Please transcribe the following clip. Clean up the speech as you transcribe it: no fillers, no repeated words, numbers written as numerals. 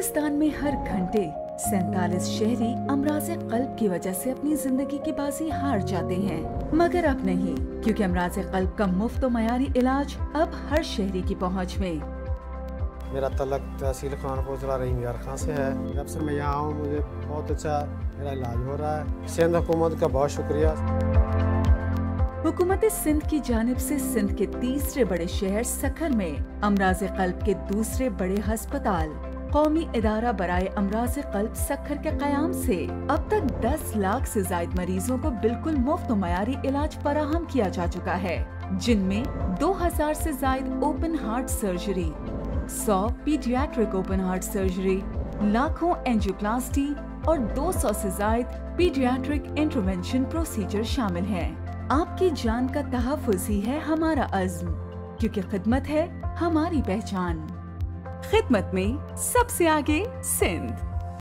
पाकिस्तान में हर घंटे 47 शहरी अमराज़े क़ल्ब की वजह से अपनी जिंदगी की बाजी हार जाते हैं, मगर अब नहीं, क्योंकि अमराज़े क़ल्ब का मुफ्त और मयारी इलाज अब हर शहरी की पहुंच में। मेरा तल्लक तहसील खानपुर ज़िला रहीम यार खां से है। जब से मैं यहाँ हूँ मुझे बहुत अच्छा मेरा इलाज हो रहा है। सिंध हुकूमत का बहुत शुक्रिया। हुकूमत सिंध की जानिब से सिंध के तीसरे बड़े शहर सखर में अमराज़े क़ल्ब के दूसरे बड़े अस्पताल कौमी इदारा बराए अमराज़े क़ल्ब सखर के क़याम से अब तक 10 लाख से ज़ायद मरीजों को बिल्कुल मुफ्त और मयारी इलाज फराहम किया जा चुका है, जिनमें 2000 से ज़ायद open heart surgery, 100 paediatric open heart surgery, लाखों एंजियोप्लास्टी और 200 से ज़ायद पीडियाट्रिक इंटरवेंशन प्रोसीजर शामिल हैं। आपकी जान का तहफ़्फ़ुज़ ही है हमारा अज़्म, क्योंकि खिदमत है हमारी पहचान। खिदमत में सबसे आगे सिंध।